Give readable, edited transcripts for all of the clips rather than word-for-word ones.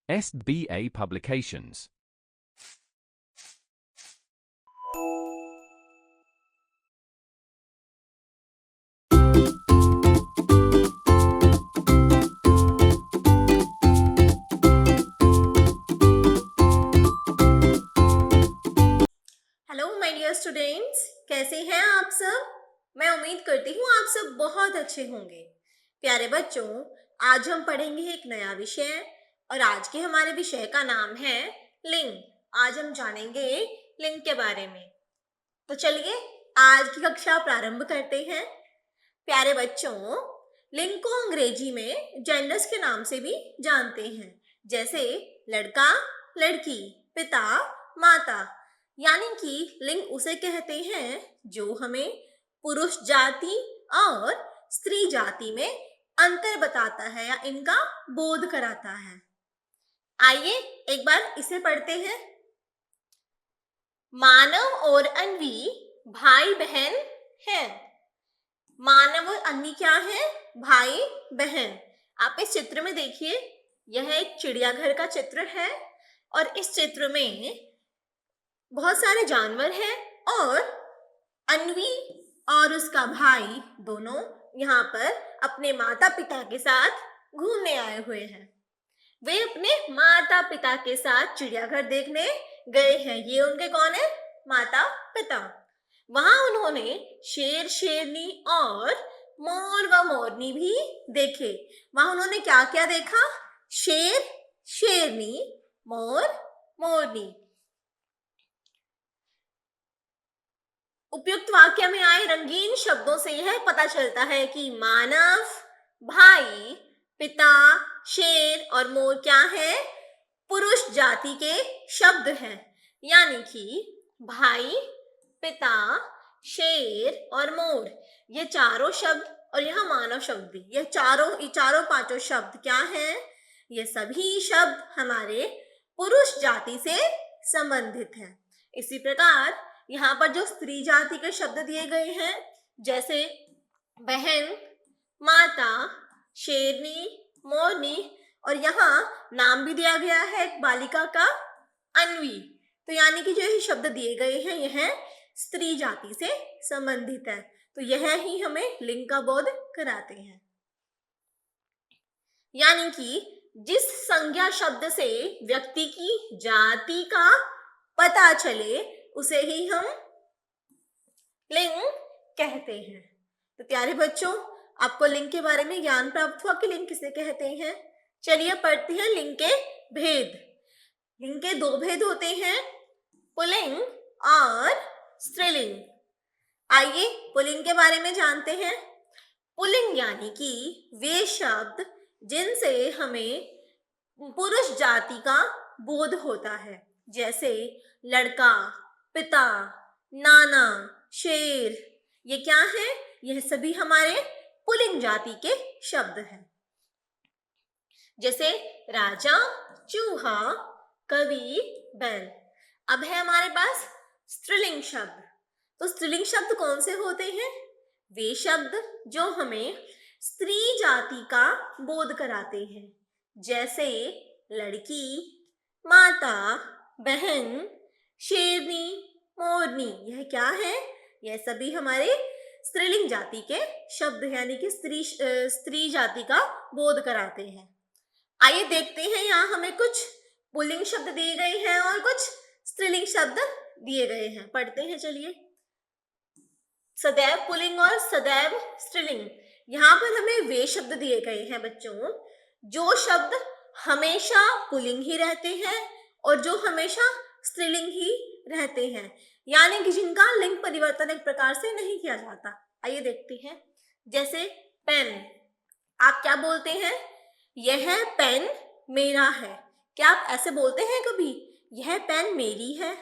SBA Publications. Hello my dear students, कैसे हैं आप सब। मैं उम्मीद करती हूँ आप सब बहुत अच्छे होंगे। प्यारे बच्चों, आज हम पढ़ेंगे एक नया विषय और आज के हमारे विषय का नाम है लिंग। आज हम जानेंगे लिंग के बारे में। तो चलिए आज की कक्षा प्रारंभ करते हैं। प्यारे बच्चों, लिंग को अंग्रेजी में जेंडर्स के नाम से भी जानते हैं, जैसे लड़का, लड़की, पिता, माता। यानी कि लिंग उसे कहते हैं जो हमें पुरुष जाति और स्त्री जाति में अंतर बताता है या इनका बोध कराता है। आइए एक बार इसे पढ़ते हैं। मानव और अन्वी भाई बहन हैं। मानव और अन्वी क्या है? भाई बहन। आप इस चित्र में देखिए, यह एक चिड़ियाघर का चित्र है और इस चित्र में बहुत सारे जानवर हैं और अन्वी और उसका भाई दोनों यहाँ पर अपने माता पिता के साथ घूमने आए हुए हैं। वे अपने माता पिता के साथ चिड़ियाघर देखने गए हैं। ये उनके कौन है? माता पिता। वहां उन्होंने शेर, शेरनी और मोर व मोरनी भी देखे। वहां उन्होंने क्या क्या देखा? शेर, शेरनी, मोर, मोरनी। उपयुक्त वाक्य में आए रंगीन शब्दों से यह पता चलता है कि मानव, भाई, पिता, शेर और मोर क्या है? पुरुष जाति के शब्द हैं। यानी कि भाई, पिता, शेर और मोर, ये चारों शब्द और यहाँ मानव शब्द भी, ये चारों पांचों शब्द क्या हैं? ये सभी शब्द हमारे पुरुष जाति से संबंधित हैं। इसी प्रकार यहाँ पर जो स्त्री जाति के शब्द दिए गए हैं, जैसे बहन, माता, शेरनी, मोरनी और यहाँ नाम भी दिया गया है एक बालिका का, अन्वी। तो यानी कि जो ये शब्द दिए गए हैं यह स्त्री जाति से संबंधित है। तो यह ही हमें लिंग का बोध कराते हैं। यानी कि जिस संज्ञा शब्द से व्यक्ति की जाति का पता चले उसे ही हम लिंग कहते हैं। तो प्यारे बच्चों, आपको लिंग के बारे में ज्ञान प्राप्त हुआ कि लिंग किसे कहते हैं। चलिए पढ़ते हैं लिंग के भेद। लिंग के दो भेद होते हैं, पुल्लिंग और स्त्रीलिंग। आइए पुल्लिंग के बारे में जानते हैं। पुल्लिंग यानी कि वे शब्द जिनसे हमें पुरुष जाति का बोध होता है, जैसे लड़का, पिता, नाना, शेर। ये क्या है? यह सभी हमारे पुल्लिंग जाति के शब्द हैं। जैसे राजा, चूहा, कवि, बैल। अब है हमारे पास स्त्रीलिंग शब्द। तो स्त्रीलिंग शब्द कौन से होते हैं? वे शब्द जो हमें स्त्री जाति का बोध कराते हैं, जैसे लड़की, माता, बहन, शेरनी, मोरनी। यह क्या है? यह सभी हमारे स्त्रीलिंग जाति के शब्द यानी कि स्त्री जाति का बोध कराते हैं। आइए देखते हैं, यहाँ हमें कुछ पुल्लिंग शब्द दिए गए हैं और कुछ स्त्रीलिंग शब्द दिए गए हैं। पढ़ते हैं चलिए। सदैव पुल्लिंग और सदैव स्त्रीलिंग। यहाँ पर हमें वे शब्द दिए गए हैं बच्चों, जो शब्द हमेशा पुल्लिंग ही रहते हैं और जो हमेशा स्त्रीलिंग ही रहते हैं, यानी कि जिनका लिंग परिवर्तन एक प्रकार से नहीं किया जाता। आइए देखते हैं। जैसे पेन। आप क्या बोलते हैं? यह पेन मेरा है। क्या आप ऐसे बोलते हैं कभी? यह पेन मेरी है।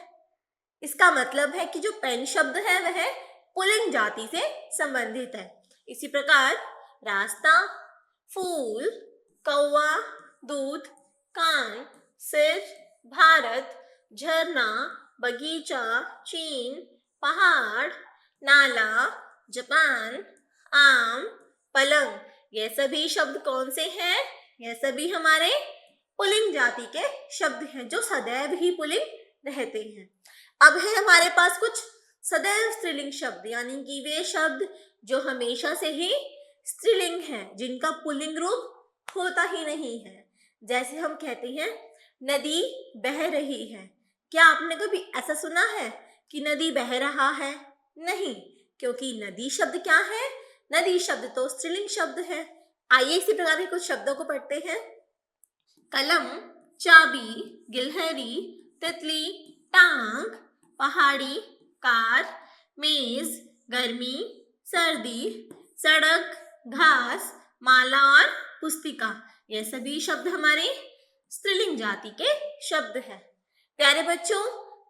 इसका मतलब है कि जो पेन शब्द है वह पुल्लिंग जाति से संबंधित है। इसी प्रकार रास्ता, फूल, कौवा, दूध, कान, सिर, भारत, झरना, बगीचा, चीन, पहाड़, नाला, जापान, आम, पलंग। ये सभी शब्द कौन से हैं? यह सभी हमारे पुल्लिंग जाति के शब्द हैं जो सदैव ही पुल्लिंग रहते हैं। अब है हमारे पास कुछ सदैव स्त्रीलिंग शब्द, यानी कि वे शब्द जो हमेशा से ही स्त्रीलिंग हैं, जिनका पुल्लिंग रूप होता ही नहीं है। जैसे हम कहते हैं नदी बह रही है। क्या आपने कभी ऐसा सुना है कि नदी बह रहा है? नहीं, क्योंकि नदी शब्द क्या है? नदी शब्द तो स्त्रीलिंग शब्द है। आइए इसी प्रकार के कुछ शब्दों को पढ़ते हैं। कलम, चाबी, गिलहरी, तितली, टांग, पहाड़ी, कार, मेज, गर्मी, सर्दी, सड़क, घास, माला और पुस्तिका, ये सभी शब्द हमारे स्त्रीलिंग जाति के शब्द हैं। प्यारे बच्चों,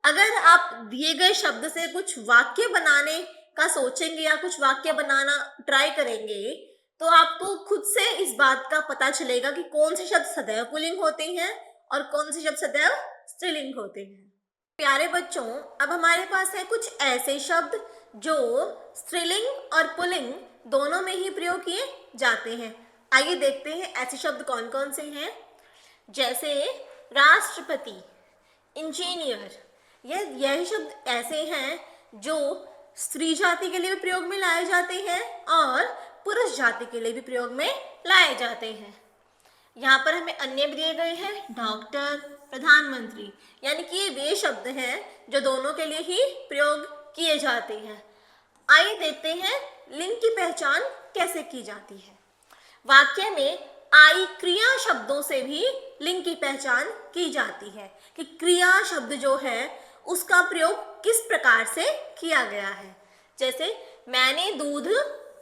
अगर आप दिए गए शब्द से कुछ वाक्य बनाने का सोचेंगे या कुछ वाक्य बनाना ट्राई करेंगे तो आपको खुद से इस बात का पता चलेगा कि कौन से शब्द सदैव पुल्लिंग होते हैं और कौन से शब्द सदैव स्त्रीलिंग होते हैं। प्यारे बच्चों, अब हमारे पास है कुछ ऐसे शब्द जो स्त्रीलिंग और पुल्लिंग दोनों में ही प्रयोग किए जाते हैं। आइए देखते हैं ऐसे शब्द कौन कौन से हैं। जैसे राष्ट्रपति, इंजीनियर, यह शब्द ऐसे हैं जो स्त्री जाति के लिए भी प्रयोग में लाए जाते हैं और पुरुष जाति के लिए भी प्रयोग में लाए जाते हैं। यहाँ पर हमें अन्य भी दिए गए हैं, डॉक्टर, प्रधानमंत्री, यानी कि ये वे शब्द हैं जो दोनों के लिए ही प्रयोग किए जाते हैं। आइए देखते हैं लिंग की पहचान कैसे की जाती है। वाक्य में आई क्रिया शब्दों से भी लिंग की पहचान की जाती है कि क्रिया शब्द जो है उसका प्रयोग किस प्रकार से किया गया है। जैसे मैंने दूध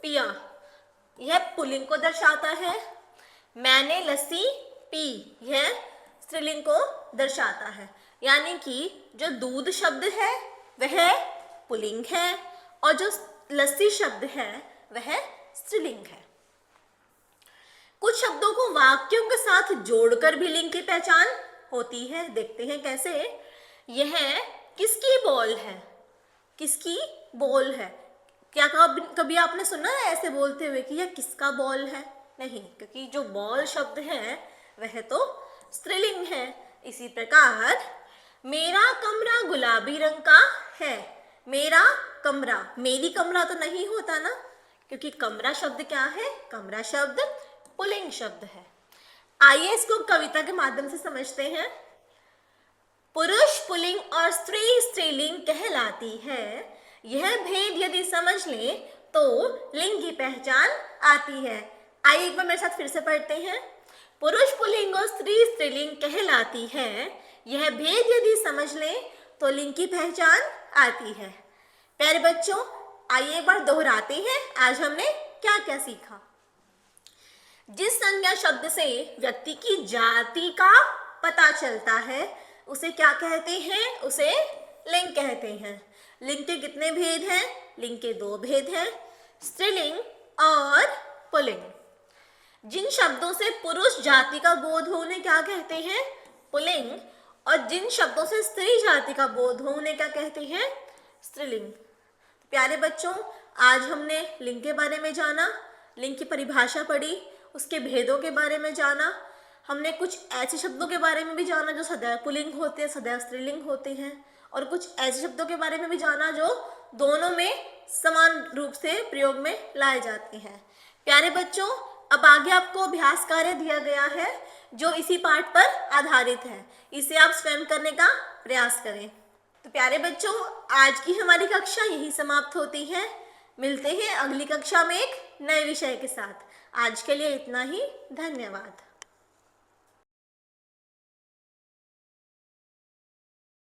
पिया, यह पुल्लिंग को दर्शाता है। मैंने लस्सी पी, यह स्त्रीलिंग को दर्शाता है। यानी कि जो दूध शब्द है वह पुल्लिंग है और जो लस्सी शब्द है वह स्त्रीलिंग है। कुछ शब्दों को वाक्यों के साथ जोड़कर भी लिंग की पहचान होती है। देखते हैं कैसे। यह किसकी बॉल है? किसकी बॉल है? क्या कभी आपने सुना है ऐसे बोलते हुए कि यह किसका बॉल है? नहीं, क्योंकि जो बॉल शब्द है वह तो स्त्रीलिंग है। इसी प्रकार मेरा कमरा गुलाबी रंग का है। मेरा कमरा, मेरी कमरा तो नहीं होता ना, क्योंकि कमरा शब्द क्या है? कमरा शब्द पुल्लिंग शब्द है। आइए इसको कविता के माध्यम से समझते हैं। पुरुष पुल्लिंग और स्त्री स्त्रीलिंग कहलाती है। यह भेद यदि समझ लें तो लिंग की पहचान आती है। आइए एक बार मेरे साथ फिर से पढ़ते हैं। पुरुष पुल्लिंग और स्त्री स्त्रीलिंग कहलाती है। यह भेद यदि समझ लें तो लिंग की पहचान आती है। प्यारे बच्चों, आइए एक बार दोहराते हैं आज हमने क्या क्या सीखा। जिस संज्ञा शब्द से व्यक्ति की जाति का पता चलता है उसे क्या कहते हैं? उसे लिंग कहते हैं। लिंग के कितने भेद हैं? लिंग के 2 भेद हैं, स्त्रीलिंग और पुल्लिंग। जिन शब्दों से पुरुष जाति का बोध हो उन्हें क्या कहते हैं? पुल्लिंग। और जिन शब्दों से स्त्री जाति का बोध हो उन्हें क्या कहते हैं? स्त्रीलिंग। प्यारे बच्चों, आज हमने लिंग के बारे में जाना, लिंग की परिभाषा पढ़ी, उसके भेदों के बारे में जाना। हमने कुछ ऐसे शब्दों के बारे में भी जाना जो सदैव पुल्लिंग होते हैं, सदैव स्त्रीलिंग होते हैं, और कुछ ऐसे शब्दों के बारे में भी जाना जो दोनों में समान रूप से प्रयोग में लाए जाते हैं। प्यारे बच्चों, अब आगे आपको अभ्यास कार्य दिया गया है जो इसी पाठ पर आधारित है। इसे आप स्वयं करने का प्रयास करें। तो प्यारे बच्चों, आज की हमारी कक्षा यही समाप्त होती है। मिलते हैं अगली कक्षा में एक नए विषय के साथ। आज के लिए इतना ही। धन्यवाद।